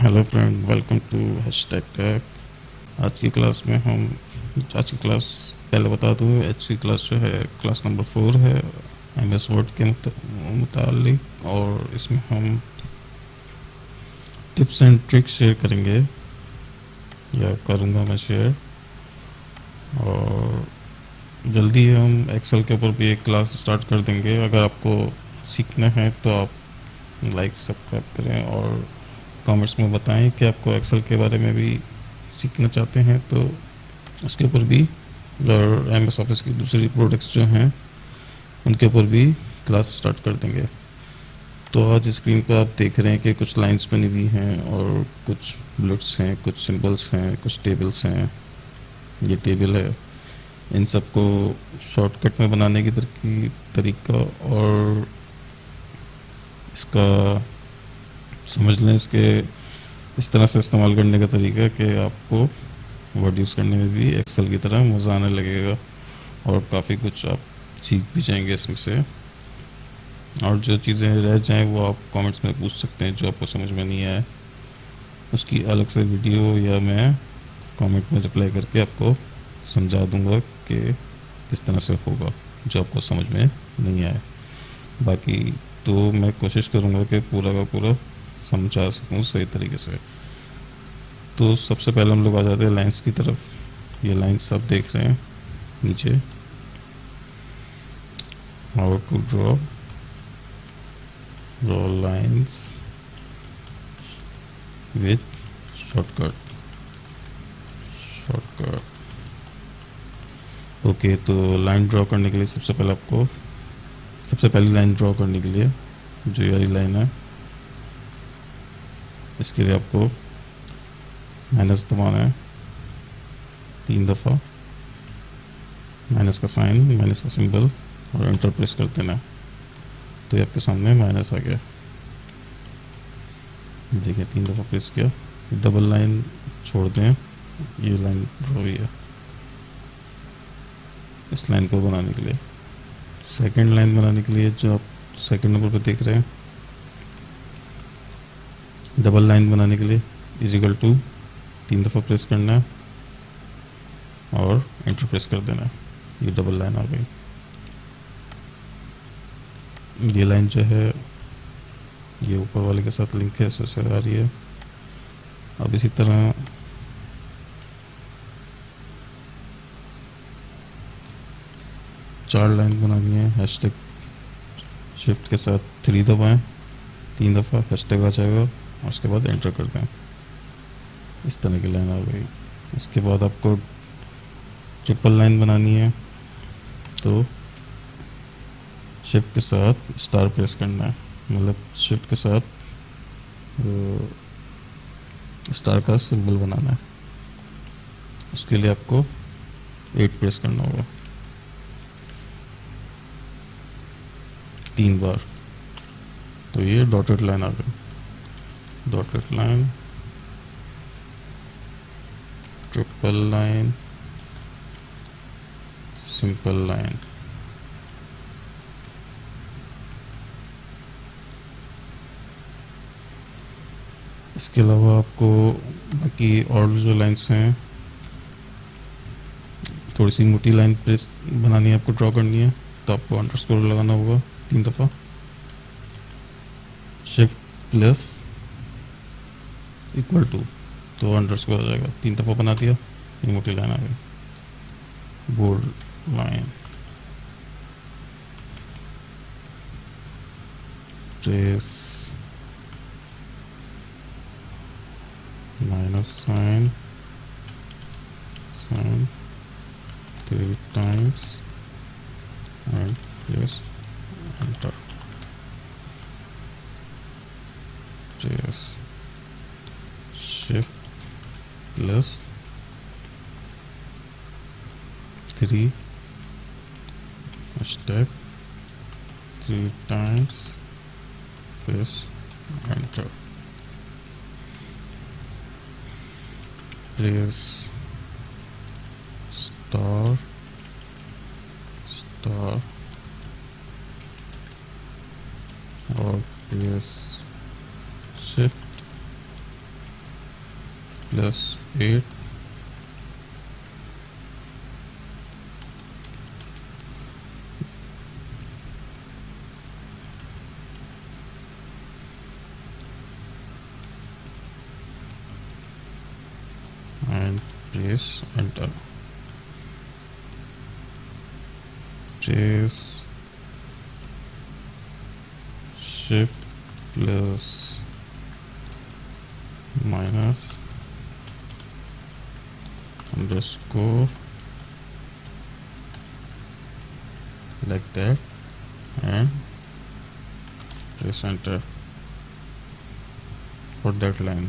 Hello friend, welcome to hashtag tag. आज की class पहले बता दूँ, आज की क्लास जो है क्लास नंबर 4 है MS वर्ड के मुतालिक। और इसमें हम टिप्स एंड ट्रिक्स शेयर करेंगे, या करूँगा मैं शेयर। और जल्दी हम एक्सेल के ऊपर भी एक क्लास स्टार्ट कर देंगे। अगर आपको सीखना है तो आप लाइक सब्सक्राइब करें और कमेंट्स में बताएं कि आपको एक्सेल के बारे में भी सीखना चाहते हैं, तो उसके ऊपर भी। और MS ऑफिस की दूसरी प्रोडक्ट्स जो हैं उनके ऊपर भी क्लास स्टार्ट कर देंगे। तो आज स्क्रीन पर आप देख रहे हैं कि कुछ लाइंस बनी हुई हैं और कुछ बुलेट्स हैं, कुछ सिंबल्स हैं, कुछ टेबल्स हैं। ये टेबल है। इन सबको शॉर्टकट में बनाने की तरीका और इसका समझ लें, इसके इस तरह से इस्तेमाल करने का तरीका कि आपको वर्ड यूज़ करने में भी एक्सेल की तरह मज़ा आने लगेगा और काफ़ी कुछ आप सीख भी जाएंगे इसमें से। और जो चीज़ें रह जाएं वो आप कमेंट्स में पूछ सकते हैं, जो आपको समझ में नहीं आए उसकी अलग से वीडियो या मैं कमेंट में रिप्लाई करके आपको समझा दूंगा कि किस तरह से होगा जो आपको समझ में नहीं आए। बाकी तो मैं कोशिश करूँगा कि पूरा का पूरा समझा सकूँ सही तरीके से। तो सबसे पहले हम लोग आ जाते हैं लाइंस की तरफ। ये लाइंस आप देख रहे हैं नीचे, how to draw lines with shortcut. Okay, तो लाइन ड्रॉ करने के लिए सबसे पहली लाइन ड्रॉ करने के लिए जो ये लाइन है, इसके लिए आपको माइनस दबाना है 3 दफ़ा। माइनस का साइन, माइनस का सिंबल, और एंटर प्रेस कर देना। तो ये आपके सामने माइनस आ गया। देखिए 3 दफ़ा प्रेस किया। डबल लाइन छोड़ दें, ये लाइन ड्रॉ हुई है। इस लाइन को बनाने के लिए, सेकंड लाइन बनाने के लिए जो आप सेकंड नंबर पर देख रहे हैं, डबल लाइन बनाने के लिए इजिकल टू 3 दफ़ा प्रेस करना है और एंटर प्रेस कर देना है। ये डबल लाइन आ गई। ये लाइन जो है ये ऊपर वाले के साथ लिंक है, इससे आ रही है। अब इसी तरह चार लाइन बनानी है। हैशटैग शिफ्ट के साथ 3 दबाएं 3 दफ़ा, हैशटैग आ जाएगा और उसके बाद एंटर कर दें। इस तरह की लाइन आ गई। इसके बाद आपको ट्रिपल लाइन बनानी है, तो शिफ्ट के साथ स्टार प्रेस करना है, मतलब शिफ्ट के साथ स्टार का सिंबल बनाना है। उसके लिए आपको 8 प्रेस करना होगा 3 बार। तो ये डॉटेड लाइन आ गई। Dotted line, triple line, simple line. इसके अलावा आपको बाकी और जो लाइंस हैं, थोड़ी सी मोटी लाइन प्रेस बनानी है, आपको ड्रॉ करनी है, तो आपको अंडरस्कोर लगाना होगा 3 दफ़ा। शिफ्ट प्लस इक्वल टू, तो अंडरस्कोर आ जाएगा। 3 दफ़ा बना दिया, ये मोटी लाइन आ गई। Bold line, trace, minus sign, sign 3 times and yes, enter। yes, shift plus 3, hashtag 3 times, press enter। press star star और press shift plus 8 and press enter. Press shift plus minus underscore like that and press enter for that line.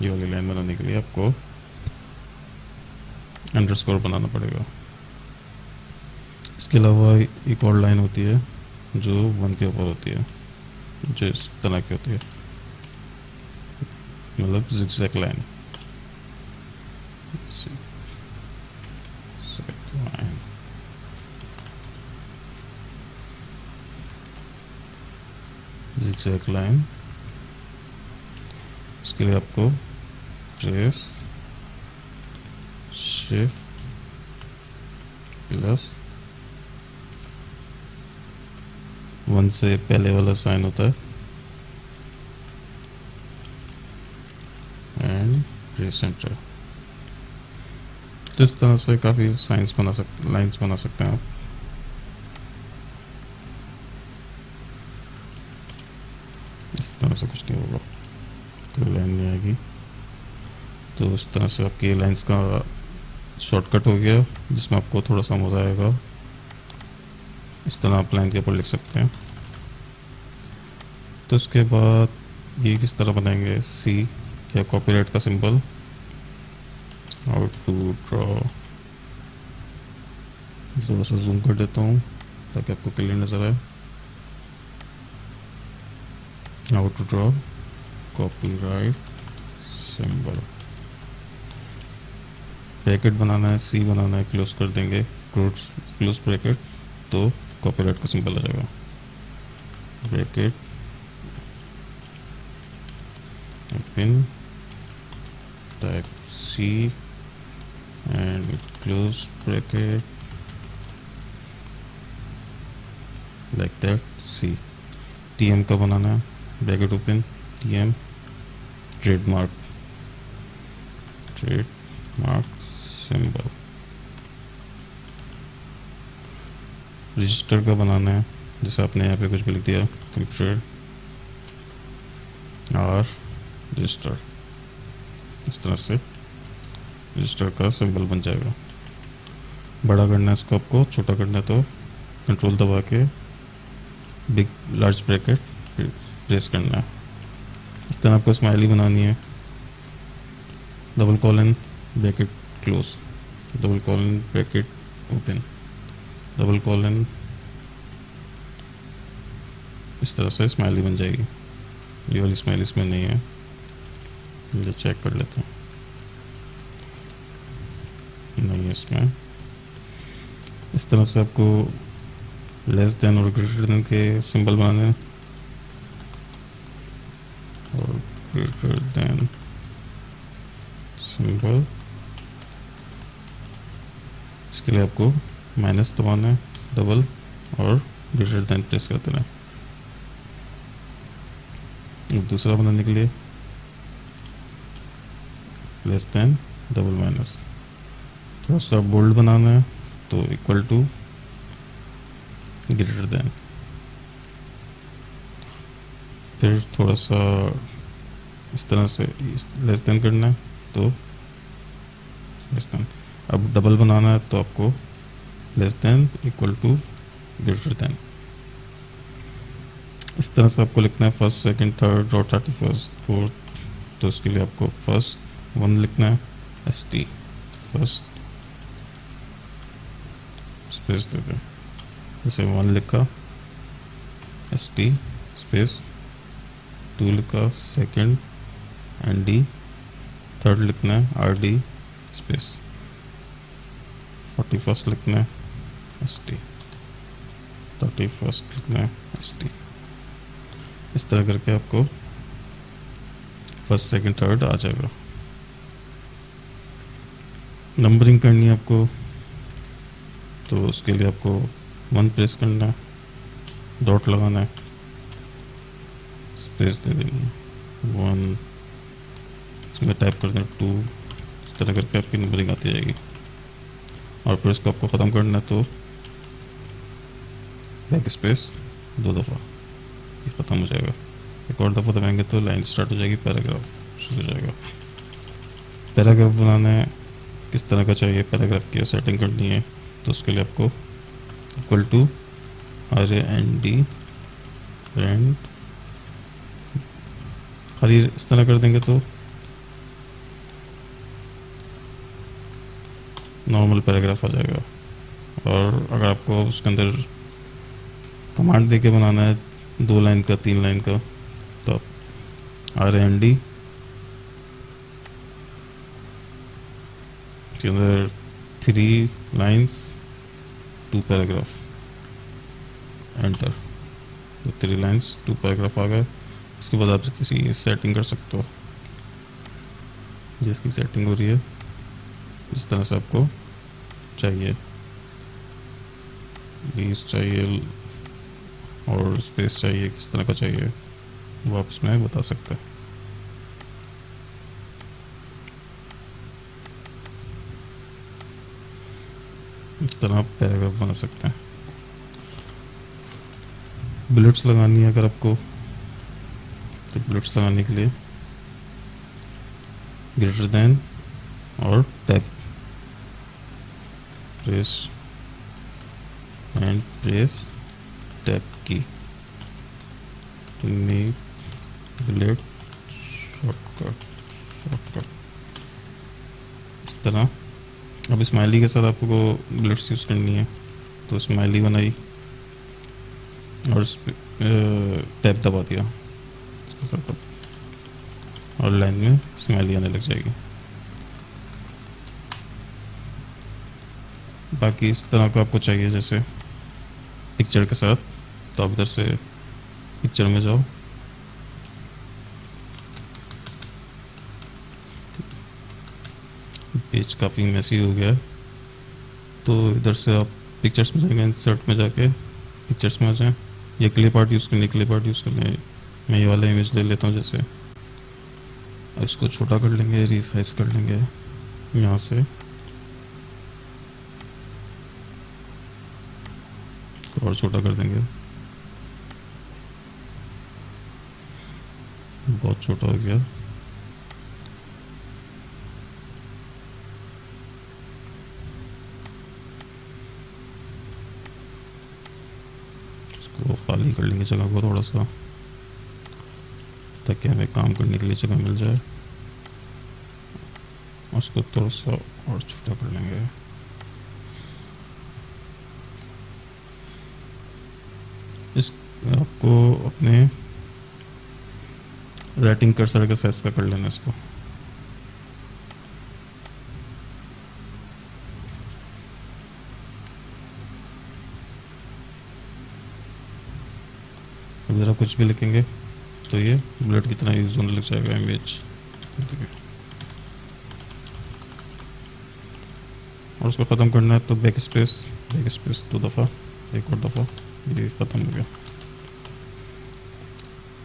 ये वाली line बनाने के लिए आपको underscore बनाना पड़ेगा। इसके अलावा एक और लाइन होती है जो 1 के ऊपर होती है, जो इस तरह की होती है, मतलब zigzag लाइन। zigzag लाइन, इसके लिए आपको प्रेस शिफ्ट प्लस 1 से पहले वाला साइन होता है एंड प्रेस एंटर। तो इस तरह से काफ़ी लाइन्स बना सकते हैं आप। इस तरह से कुछ नहीं होगा, कोई लाइन नहीं आएगी। तो इस तरह से आपकी लाइन्स का शॉर्टकट हो गया, जिसमें आपको थोड़ा सा मज़ा आएगा। इस तरह आप लाइन के ऊपर लिख सकते हैं। तो इसके बाद ये किस तरह बनाएंगे, सी या कॉपीराइट का सिंबल, हाउ टू ड्रॉ। थोड़ा सा जूम कर देता हूँ ताकि आपको क्लियर नज़र आए। How to draw copyright symbol, bracket बनाना है, सी बनाना है, क्लोज कर देंगे, क्लोज ब्रैकेट, तो कॉपीराइट का सिंबल आ जाएगा। Bracket open, type C and close bracket like that, C. TM का बनाना है, bracket open, TM, trademark symbol. Register का बनाना है, जैसे आपने यहाँ पे कुछ भी लिख दिया, कंप्यूटर और रजिस्टर। इस तरह से रजिस्टर का सिंबल बन जाएगा। बड़ा करना है इसको, आपको छोटा करना है तो कंट्रोल दबा के लार्ज ब्रैकेट प्रेस करना है। इस तरह आपको स्माइली बनानी है, double colon bracket close, double colon bracket open, double colon, इस तरह से स्माइली बन जाएगी। ये वाली स्माइली इसमें नहीं है, ये चेक कर लेते हैं, नहीं है इसमें। इस तरह से आपको लेस देन और ग्रेटर देन के सिंबल बनाने हैं, और ग्रेटर देन सिंबल, इसके लिए आपको माइनस दबाना है, डबल और ग्रेटर देन प्रेस कर देना है। दूसरा बनाने के लिए लेस देन, डबल माइनस, थोड़ा सा बोल्ड बनाना है तो इक्वल टू, ग्रेटर देन, फिर थोड़ा सा इस तरह से लेस देन करना है तो लेस देन। अब डबल बनाना है तो आपको less than, equal to, greater than. इस तरह से आपको लिखना है फर्स्ट, सेकंड, थर्ड और 31, फोर्थ। तो इसके लिए आपको फर्स्ट 1 लिखना है, ST फर्स्ट, स्पेस दे दें, जैसे 1 लिखा ST स्पेस, 2 लिखा सेकंड ND, थर्ड लिखना है RD स्पेस, 41 लिखना है ST, 31 लिखना है ST। इस तरह करके आपको फर्स्ट, सेकंड, थर्ड आ जाएगा। नंबरिंग करनी है आपको, तो उसके लिए आपको 1 प्रेस करना है, डॉट लगाना है, स्पेस दे देनी है 1, इसमें टाइप कर दें 2, इस तरह करके आपकी नंबरिंग आती जाएगी। और फिर इसको आपको ख़त्म करना है तो बैक स्पेस 2 दफ़ा, ये ख़त्म हो जाएगा। एक और दफ़ा दबाएंगे तो लाइन स्टार्ट हो जाएगी, पैराग्राफ शुरू हो जाएगा। पैराग्राफ बनाना है, किस तरह का चाहिए पैराग्राफ की सेटिंग करनी है, तो उसके लिए आपको इक्वल टू RAND रैंड खाली इस तरह कर देंगे तो नॉर्मल पैराग्राफ आ जाएगा। और अगर आपको उसके अंदर कमांड दे के बनाना है 2 लाइन का 3 लाइन का, तो आप RAND के अंदर 3 लाइन्स 2 पैराग्राफ, एंटर, तो 3 लाइन्स 2 पैराग्राफ आ गए। इसके बाद आप किसी सेटिंग कर सकते हो, जिसकी सेटिंग हो रही है जिस तरह से आपको चाहिए, लीज चाहिए और स्पेस चाहिए, किस तरह का चाहिए वो आप इसमें बता सकते हैं। इस तरह आप पैराग्राफ बना सकते हैं। बुलेट्स लगानी है अगर आपको, तो बुलेट्स लगाने के लिए ग्रेटर देन और tab press and press tab की टू मेक बुलेट शॉर्टकट। इस तरह अब स्माइली के साथ आपको बुलेट्स यूज़ करनी है, तो स्माइली बनाई और टैब दबा दिया इसके साथ, और लाइन में स्माइली आने लग जाएगी। बाकी इस तरह का आपको चाहिए जैसे पिक्चर के साथ, तो आप इधर से पिक्चर में जाओ, पेज काफ़ी मैसी हो गया है, तो इधर से आप पिक्चर्स में जाएंगे, इंसर्ट में जाके पिक्चर्स में आ जाएं। ये क्लिप आर्ट यूज़ करने, क्लिप आर्ट यूज़ करने मैं ये वाला इमेज ले लेता हूँ जैसे, इसको छोटा कर लेंगे, रीसाइज कर लेंगे यहाँ से, और छोटा कर देंगे, बहुत छोटा हो गया। इसको खाली कर लेंगे जगह को थोड़ा सा, ताकि हमें काम करने के लिए जगह मिल जाए। उसको थोड़ा सा और छोटा कर लेंगे। इस आपको अपने राइटिंग कर्सर के साइज का कर लेना इसको। अब ज़रा कुछ भी लिखेंगे तो ये बुलेट की तरह यूज होने लग जाएगा इमेज, और उसको ख़त्म करना है तो बैक स्पेस 2 दफ़ा, एक और दफ़ा, ये ख़त्म हो गया।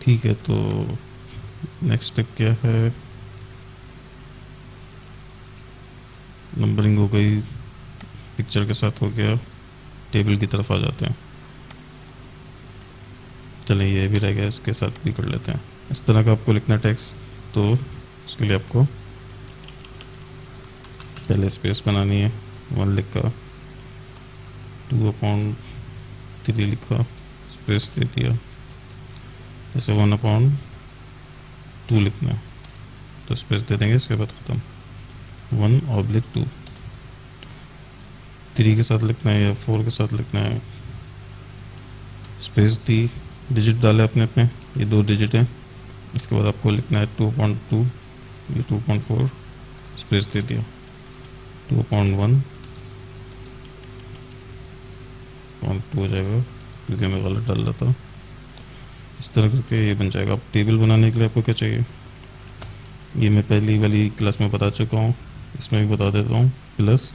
ठीक है, तो नेक्स्ट स्टेप क्या है, नंबरिंग हो गई, पिक्चर के साथ हो गया, टेबल की तरफ आ जाते हैं। चलें, ये भी रह गया, इसके साथ भी कर लेते हैं। इस तरह का आपको लिखना टेक्स्ट, तो उसके लिए आपको पहले स्पेस बनानी है, 1 लिखा, 2/3 लिखा, स्पेस दे दिया, जैसे 1/2 लिखना है तो स्पेस दे देंगे, इसके बाद ख़त्म, 1/2। 3 के साथ लिखना है या 4 के साथ लिखना है, स्पेस दी, डिजिट डाले अपने अपने, ये 2 डिजिट हैं। इसके बाद आपको लिखना है 2/2, ये 2/4, स्पेस दे दिया, 2/1 2 हो जाएगा क्योंकि मैं गलत डाल रहा था। इस तरह करके ये बन जाएगा। अब टेबल बनाने के लिए आपको क्या चाहिए, ये मैं पहली वाली क्लास में बता चुका हूँ, इसमें भी बता देता हूँ। प्लस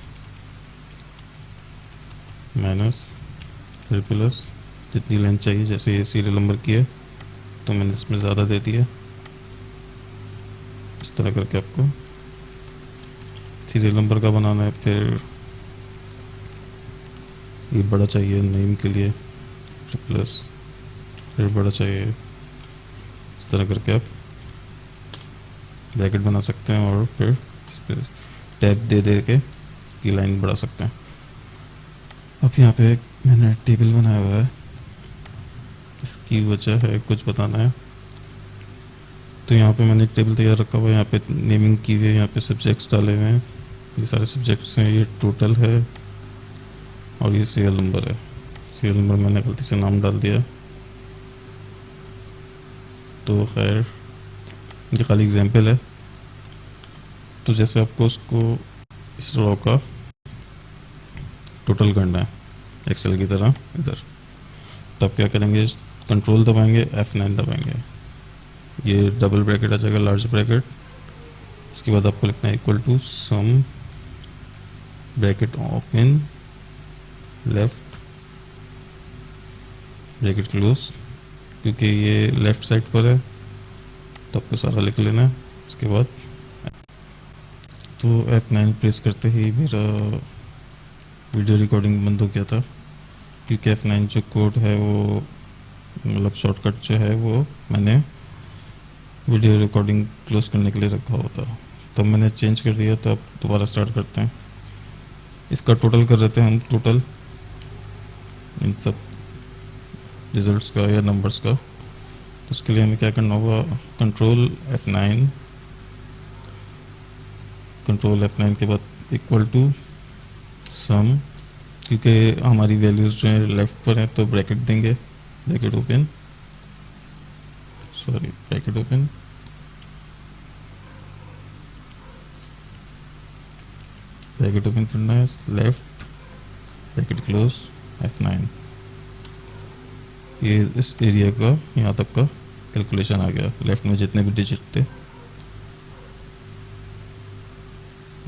माइनस फिर प्लस, जितनी लेंथ चाहिए, जैसे ये सीरियल नंबर की है तो मैंने इसमें ज़्यादा दे दिया। इस तरह करके आपको सीरियल नंबर का बनाना है। फिर ये बड़ा चाहिए नेम के लिए, फिर प्लस, फिर बड़ा चाहिए। इस तरह करके आप ब्रैकेट बना सकते हैं और फिर इस पर टैब दे दे के इसकी लाइन बढ़ा सकते हैं। अब यहाँ पे एक मैंने टेबल बनाया हुआ है, इसकी वजह है कुछ बताना है। तो यहाँ पे मैंने एक टेबल तैयार रखा हुआ है, यहाँ पे नेमिंग की हुई है, यहाँ पे सब्जेक्ट्स डाले हुए हैं, ये सारे सब्जेक्ट्स हैं, ये टोटल है और ये सीरियल नंबर है। सीरियल नंबर मैंने गलती से नाम डाल दिया, तो खैर ये खाली एग्जाम्पल है। तो जैसे आपको उसको इस रो का टोटल करना है एक्सेल की तरह इधर, तो आप क्या करेंगे, कंट्रोल दबाएंगे, F9 दबाएंगे, ये डबल ब्रैकेट आ जाएगा, लार्ज ब्रैकेट। इसके बाद आपको लिखना है equal to sum bracket open left bracket close, क्योंकि ये लेफ्ट साइड पर है तो आपको सारा लिख लेना है। इसके बाद तो F9 प्रेस करते ही मेरा वीडियो रिकॉर्डिंग बंद हो गया था, क्योंकि F9 जो कोड है वो मतलब शॉर्टकट जो है वो मैंने वीडियो रिकॉर्डिंग क्लोज करने के लिए रखा हुआ था, तो मैंने चेंज कर दिया। तो अब दोबारा स्टार्ट करते हैं, इसका टोटल कर देते हैं हम, टोटल इन सब रिजल्ट्स का या नंबर्स का। तो उसके लिए हमें क्या करना होगा, कंट्रोल F9 के बाद इक्वल टू सम, क्योंकि हमारी वैल्यूज़ जो है लेफ्ट पर हैं तो ब्रैकेट देंगे, bracket open, bracket open, bracket open करना है, लेफ्ट ब्रैकेट क्लोज F9। ये इस एरिया का यहाँ तक का कैलकुलेशन आ गया, लेफ्ट में जितने भी डिजिट थे,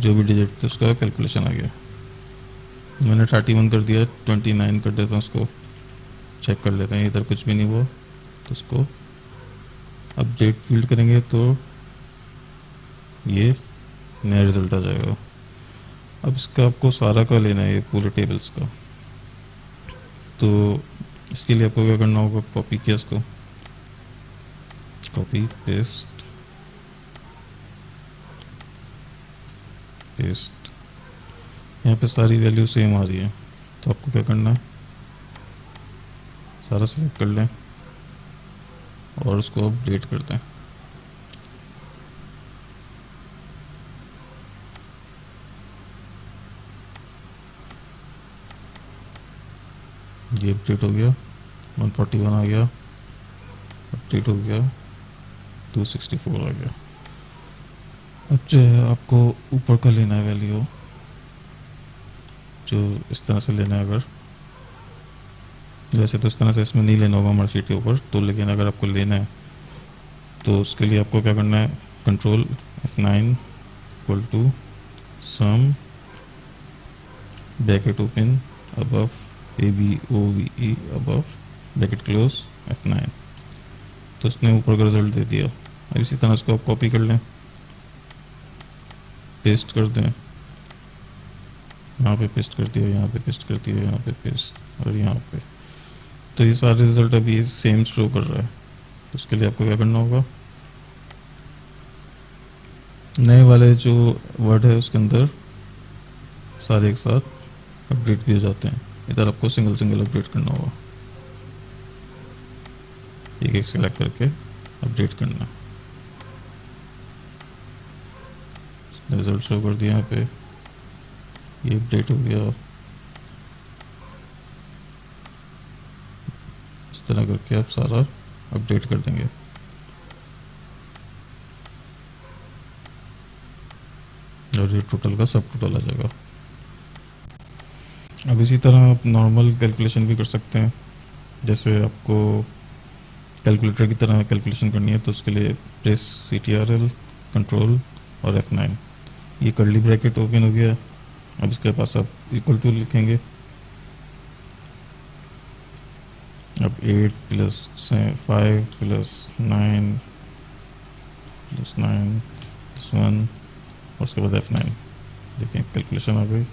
जो भी डिजिट थे उसका कैलकुलेशन आ गया। मैंने 31 कर दिया, 29 कर देता हूँ, उसको चेक कर लेते हैं, इधर कुछ भी नहीं हुआ तो उसको अपडेट फील्ड करेंगे तो ये नया रिजल्ट आ जाएगा। अब इसका आपको सारा का लेना है, ये पूरे टेबल्स का। तो इसके लिए आपको क्या करना होगा, कॉपी किया इसको, कॉपी पेस्ट पेस्ट, यहाँ पे सारी वैल्यू सेम आ रही है, तो आपको क्या करना है, सारा सेलेक्ट कर लें और उसको अपडेट करते हैं। ये अपडेट हो गया, 141 आ गया, अपडेट हो गया, 264 आ गया। अब जो है आपको ऊपर का लेना है वैल्यू, जो इस तरह से लेना है। अगर वैसे तो इस तरह से इसमें नहीं लेना होगा मार्कशीट के ऊपर, तो लेकिन अगर आपको लेना है तो उसके लिए आपको क्या करना है, control F9 equal to sum bracket open above ABOVE above bracket close F9। तो इसने ऊपर का रिजल्ट दे दिया। अब इसी तरह इसको आप कॉपी कर लें, पेस्ट कर दें, यहाँ पे पेस्ट कर दिया, यहाँ पे पेस्ट कर दिया, यहाँ पे पेस्ट और यहाँ पे। तो ये सारे रिजल्ट अभी सेम शो कर रहा है। तो उसके लिए आपको क्या करना होगा, नए वाले जो वर्ड है उसके अंदर सारे एक साथ अपडेट भी हो जाते हैं। इधर आपको सिंगल सिंगल अपडेट करना होगा, एक एक सिलेक्ट करके अपडेट करना। रिजल्ट शो कर दिया, यहाँ पे ये अपडेट हो गया। इस तरह करके आप सारा अपडेट कर देंगे। और ये टोटल का सब टोटल आ जाएगा। अब इसी तरह आप नॉर्मल कैलकुलेशन भी कर सकते हैं। जैसे आपको कैलकुलेटर की तरह कैलकुलेशन करनी है तो उसके लिए प्रेस CTRL कंट्रोल और F9। ये कर्ली ब्रैकेट ओपन हो गया, अब इसके पास आप इक्वल टू लिखेंगे। अब 8 प्लस 5 प्लस 9 प्लस 9 प्लस 1 और उसके बाद F9। देखिए कैलकुलेशन आ गई।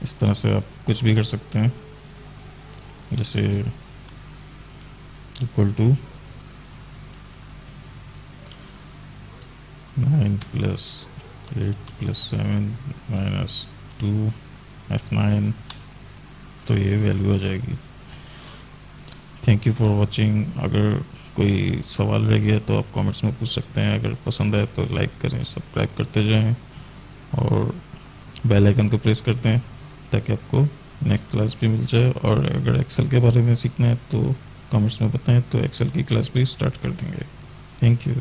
इस तरह से आप कुछ भी कर सकते हैं, जैसे equal to 9 plus 8 plus 7 minus 2 F9, तो ये वैल्यू आ जाएगी। Thank you for watching. अगर कोई सवाल रह गया तो आप कमेंट्स में पूछ सकते हैं। अगर पसंद आए तो लाइक करें, सब्सक्राइब करते जाएं और बेल आइकन को प्रेस करते हैं ताकि आपको नेक्स्ट क्लास भी मिल जाए। और अगर एक्सेल के बारे में सीखना है तो कमेंट्स में बताएं, तो एक्सेल की क्लास भी स्टार्ट कर देंगे। Thank you.